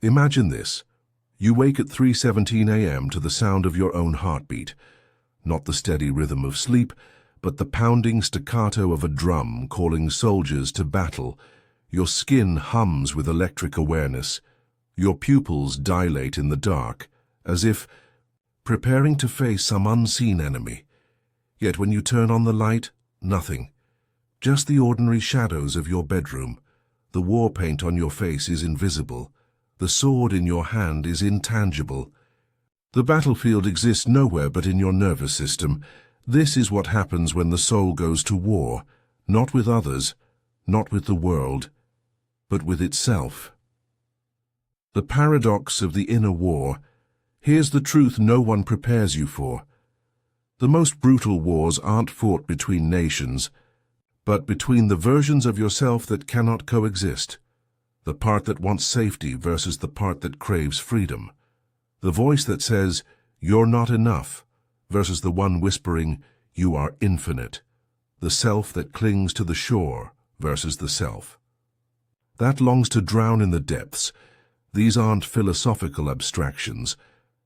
Imagine this. You wake at 3:17 a.m. to the sound of your own heartbeat. Not the steady rhythm of sleep, but the pounding staccato of a drum calling soldiers to battle. Your skin hums with electric awareness. Your pupils dilate in the dark, as if preparing to face some unseen enemy. Yet when you turn on the light, nothing. Just the ordinary shadows of your bedroom. The war paint on your face is invisible. The sword in your hand is intangible. The battlefield exists nowhere but in your nervous system. This is what happens when the soul goes to war, not with others, not with the world, but with itself. The paradox of the inner war. Here's the truth no one prepares you for. The most brutal wars aren't fought between nations, but between the versions of yourself that cannot coexist. The part that wants safety versus the part that craves freedom. The voice that says, "You're not enough," versus the one whispering, "You are infinite." The self that clings to the shore versus the self that longs to drown in the depths. These aren't philosophical abstractions.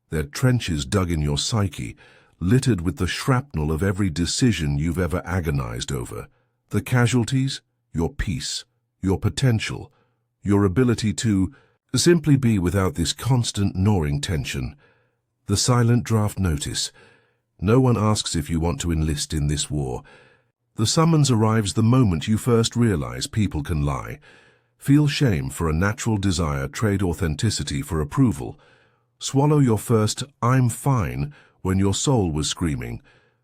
They're trenches dug in your psyche, littered with the shrapnel of every decision you've ever agonized over. The casualties, your peace, your potential, your ability to simply be without this constant gnawing tension. The silent draft notice. No one asks if you want to enlist in this war. The summons arrives the moment you first realize people can lie. Feel shame for a natural desire, trade authenticity for approval. Swallow your first "I'm fine" when your soul was screaming.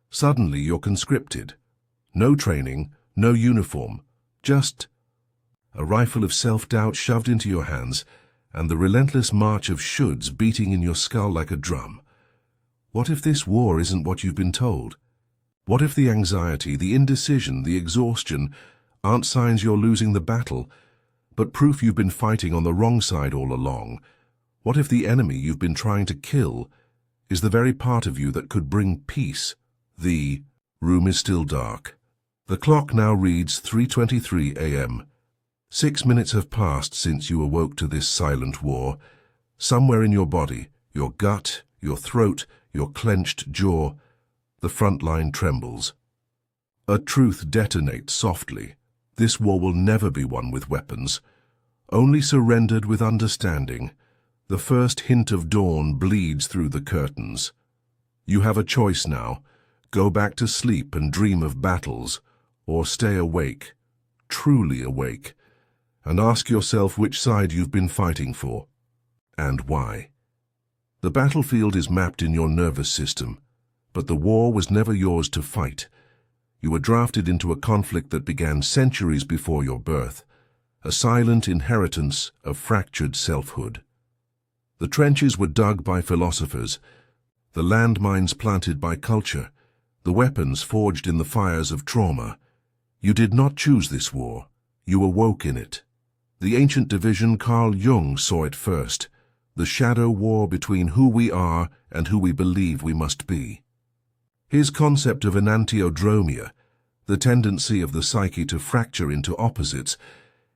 Suddenly you're conscripted. No training, no uniform, just a rifle of self-doubt shoved into your hands and the relentless march of shoulds beating in your skull like a drum. What if this war isn't what you've been told? What if the anxiety, the indecision, the exhaustion aren't signs you're losing the battle, but proof you've been fighting on the wrong side all along? What if the enemy you've been trying to kill is the very part of you that could bring peace? The room is still dark. The clock now reads 3:23 a.m. 6 minutes have passed since you awoke to this silent war. Somewhere in your body, your gut, your throat, your clenched jaw, the front line trembles. A truth detonates softly. This war will never be won with weapons, only surrendered with understanding. The first hint of dawn bleeds through the curtains. You have a choice now. Go back to sleep and dream of battles, or stay awake, truly awake, and ask yourself which side you've been fighting for, and why. The battlefield is mapped in your nervous system, but the war was never yours to fight. You were drafted into a conflict that began centuries before your birth, a silent inheritance of fractured selfhood. The trenches were dug by philosophers, the landmines planted by culture, the weapons forged in the fires of trauma. You did not choose this war. You awoke in it. The ancient division Carl Jung saw it first, the shadow war between who we are and who we believe we must be. His concept of enantiodromia, the tendency of the psyche to fracture into opposites,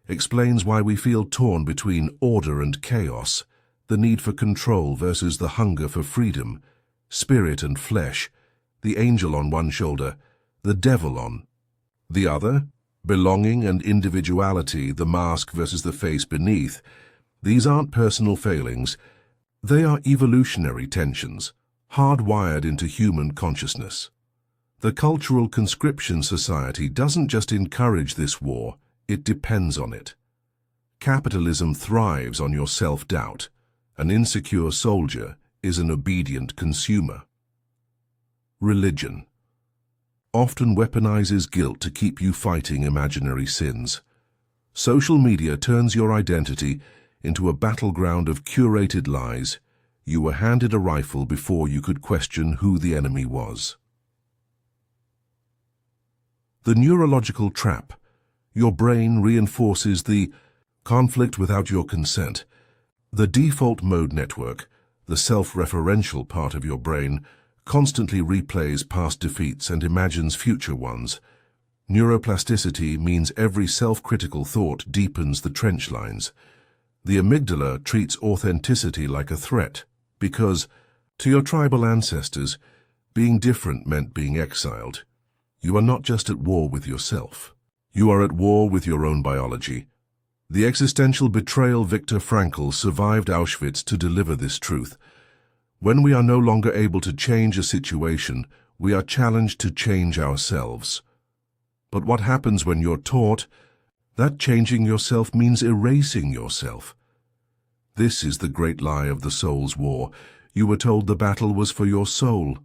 explains why we feel torn between order and chaos, the need for control versus the hunger for freedom, spirit and flesh, the angel on one shoulder, the devil on the other, belonging and individuality, the mask versus the face beneath. These aren't personal failings. They are evolutionary tensions, hardwired into human consciousness. The cultural conscription society doesn't just encourage this war, it depends on it. Capitalism thrives on your self-doubt. An insecure soldier is an obedient consumer. Religion often weaponizes guilt to keep you fighting imaginary sins. Social media turns your identity into a battleground of curated lies. You were handed a rifle before you could question who the enemy was. The neurological trap. Your brain reinforces the conflict without your consent. The default mode network, the self-referential part of your brain, constantly replays past defeats and imagines future ones. Neuroplasticity means every self-critical thought deepens the trench lines. The amygdala treats authenticity like a threat because, to your tribal ancestors, being different meant being exiled. You are not just at war with yourself. You are at war with your own biology. The existential betrayal Viktor Frankl survived Auschwitz to deliver this truth. When we are no longer able to change a situation, we are challenged to change ourselves. But what happens when you're taught that changing yourself means erasing yourself? This is the great lie of the soul's war. You were told the battle was for your soul,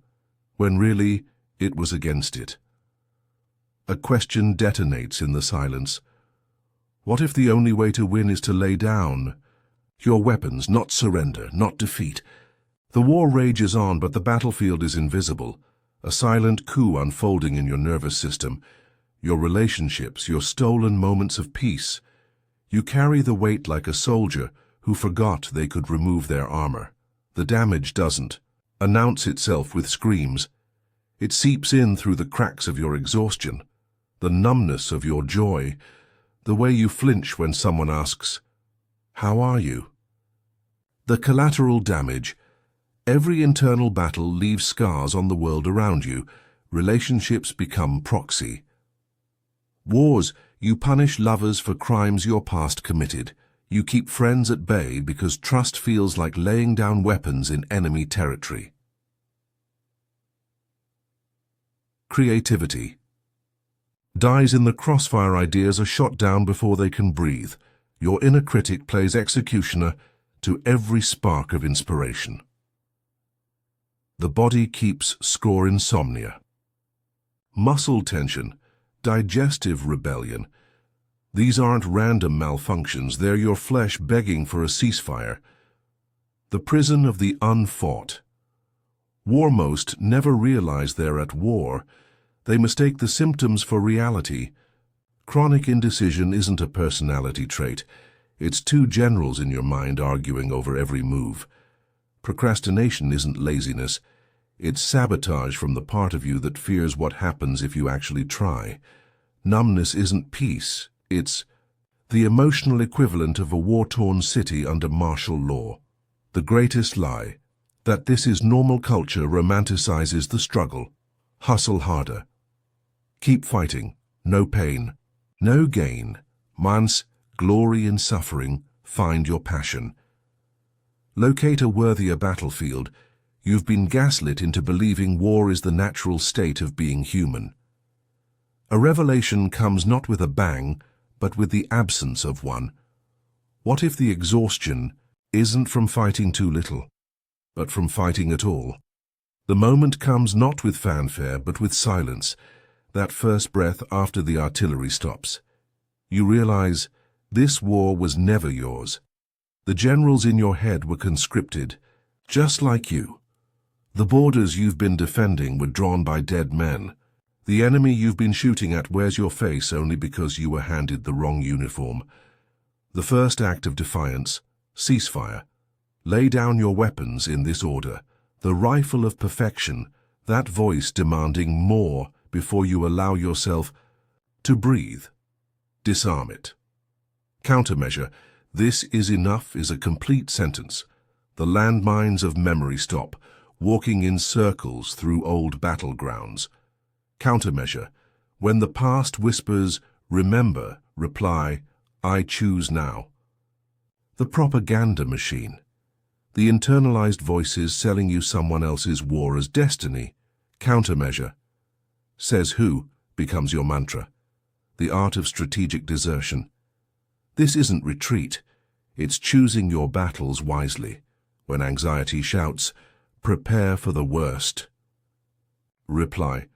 when really it was against it. A question detonates in the silence. What if the only way to win is to lay down your weapons, not surrender, not defeat? The war rages on, but the battlefield is invisible, a silent coup unfolding in your nervous system, your relationships, your stolen moments of peace. You carry the weight like a soldier who forgot they could remove their armor. The damage doesn't announce itself with screams. It seeps in through the cracks of your exhaustion, the numbness of your joy, the way you flinch when someone asks, "How are you?" The collateral damage. Every internal battle leaves scars on the world around you. Relationships become proxy. Wars, you punish lovers for crimes your past committed. You keep friends at bay because trust feels like laying down weapons in enemy territory. Creativity dies in the crossfire. Ideas are shot down before they can breathe. Your inner critic plays executioner to every spark of inspiration. The body keeps score. Insomnia, muscle tension, digestive rebellion. These aren't random malfunctions, they're your flesh begging for a ceasefire. The prison of the unfought. Warmost never realize they're at war. They mistake the symptoms for reality. Chronic indecision isn't a personality trait. It's two generals in your mind arguing over every move. Procrastination isn't laziness. It's sabotage from the part of you that fears what happens if you actually try. Numbness isn't peace. It's the emotional equivalent of a war-torn city under martial law. The greatest lie, that this is normal culture, romanticizes the struggle. Hustle harder. Keep fighting. No pain, no gain. Mans, glory in suffering. Find your passion. Locate a worthier battlefield. You've been gaslit into believing war is the natural state of being human. A revelation comes not with a bang, but with the absence of one. What if the exhaustion isn't from fighting too little, but from fighting at all? The moment comes not with fanfare, but with silence, that first breath after the artillery stops. You realize this war was never yours. The generals in your head were conscripted, just like you. The borders you've been defending were drawn by dead men. The enemy you've been shooting at wears your face only because you were handed the wrong uniform. The first act of defiance, ceasefire. Lay down your weapons in this order. The rifle of perfection, that voice demanding more before you allow yourself to breathe. Disarm it. Countermeasure. This is enough is a complete sentence. The landmines of memory stop, walking in circles through old battlegrounds. Countermeasure. When the past whispers, remember, reply, I choose now. The propaganda machine. The internalized voices selling you someone else's war as destiny. Countermeasure. Says who becomes your mantra. The art of strategic desertion. This isn't retreat. It's choosing your battles wisely. When anxiety shouts, prepare for the worst. Reply,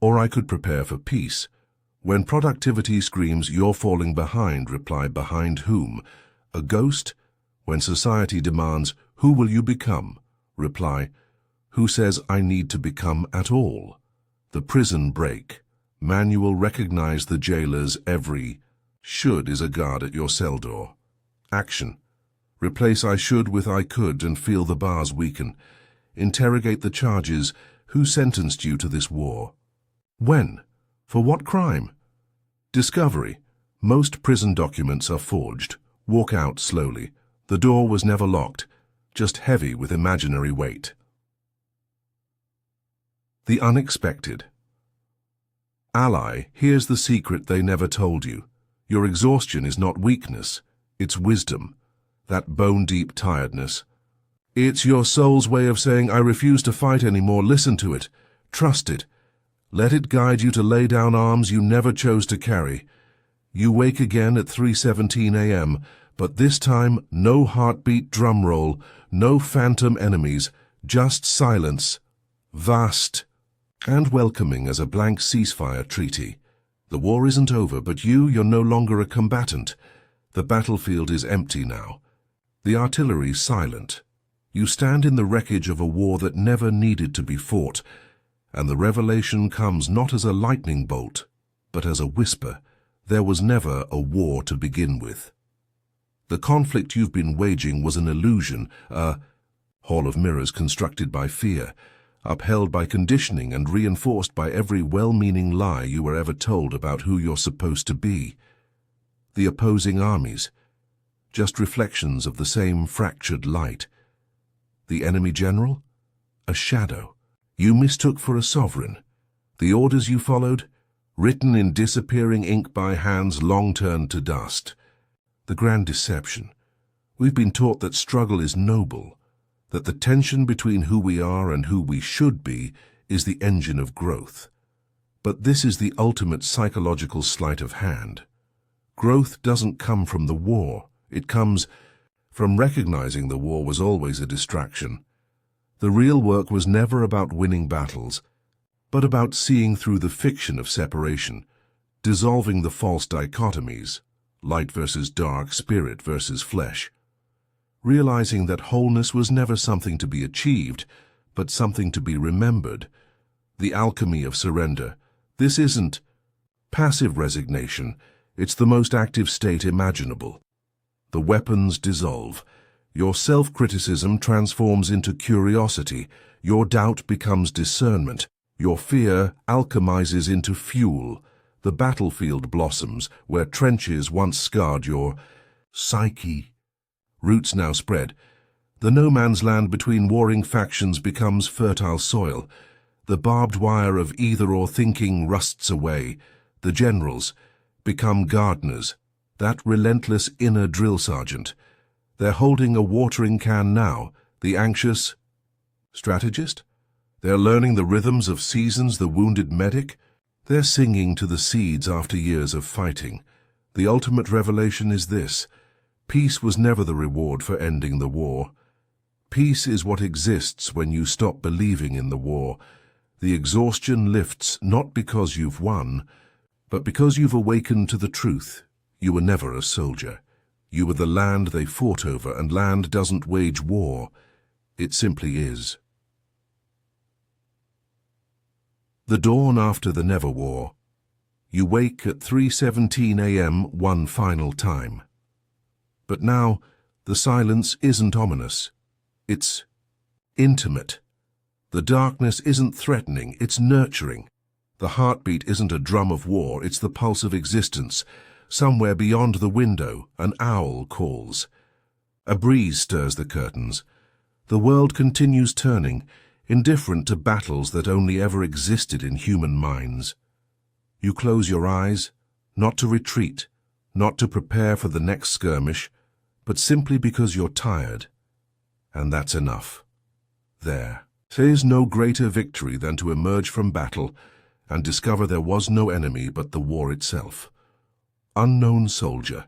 or I could prepare for peace. When productivity screams, you're falling behind, reply, behind whom? A ghost? When society demands, who will you become? Reply, who says I need to become at all? The prison break. Manual recognize the jailer's every should is a guard at your cell door. Action. Replace I should with I could and feel the bars weaken. Interrogate the charges. Who sentenced you to this war? When? For what crime? Discovery. Most prison documents are forged. Walk out slowly. The door was never locked, just heavy with imaginary weight. The unexpected. Ally, here's the secret they never told you. Your exhaustion is not weakness, it's wisdom. That bone-deep tiredness. It's your soul's way of saying, I refuse to fight anymore. Listen to it. Trust it. Let it guide you to lay down arms you never chose to carry. You wake again at 3:17 a.m., but this time no heartbeat drum roll, no phantom enemies, just silence, vast and welcoming as a blank ceasefire treaty. The war isn't over, but you're no longer a combatant. The battlefield is empty now. The artillery's silent. You stand in the wreckage of a war that never needed to be fought, and the revelation comes not as a lightning bolt, but as a whisper. There was never a war to begin with. The conflict you've been waging was an illusion, a hall of mirrors constructed by fear, upheld by conditioning and reinforced by every well-meaning lie you were ever told about who you're supposed to be. The opposing armies, just reflections of the same fractured light. The enemy general? A shadow you mistook for a sovereign. The orders you followed? Written in disappearing ink by hands long turned to dust. The grand deception. We've been taught that struggle is noble, that the tension between who we are and who we should be is the engine of growth. But this is the ultimate psychological sleight of hand. Growth doesn't come from the war. It comes from recognizing the war was always a distraction. The real work was never about winning battles, but about seeing through the fiction of separation, dissolving the false dichotomies, light versus dark, spirit versus flesh, realizing that wholeness was never something to be achieved, but something to be remembered. The alchemy of surrender. This isn't passive resignation, it's the most active state imaginable. The weapons dissolve. Your self-criticism transforms into curiosity. Your doubt becomes discernment. Your fear alchemizes into fuel. The battlefield blossoms where trenches once scarred your psyche. Roots now spread. The no-man's land between warring factions becomes fertile soil. The barbed wire of either-or thinking rusts away. The generals become gardeners, that relentless inner drill sergeant. They're holding a watering can now, the anxious strategist. They're learning the rhythms of seasons, the wounded medic. They're singing to the seeds after years of fighting. The ultimate revelation is this: peace was never the reward for ending the war. Peace is what exists when you stop believing in the war. The exhaustion lifts not because you've won, but because you've awakened to the truth. You were never a soldier. You were the land they fought over, and land doesn't wage war. It simply is. The dawn after the Never War. You wake at 3:17 a.m. one final time. But now, the silence isn't ominous. It's intimate. The darkness isn't threatening, it's nurturing. The heartbeat isn't a drum of war, it's the pulse of existence. Somewhere beyond the window, an owl calls. A breeze stirs the curtains. The world continues turning, indifferent to battles that only ever existed in human minds. You close your eyes, not to retreat, not to prepare for the next skirmish, but simply because you're tired. And that's enough. There's no greater victory than to emerge from battle and discover there was no enemy but the war itself. Unknown soldier,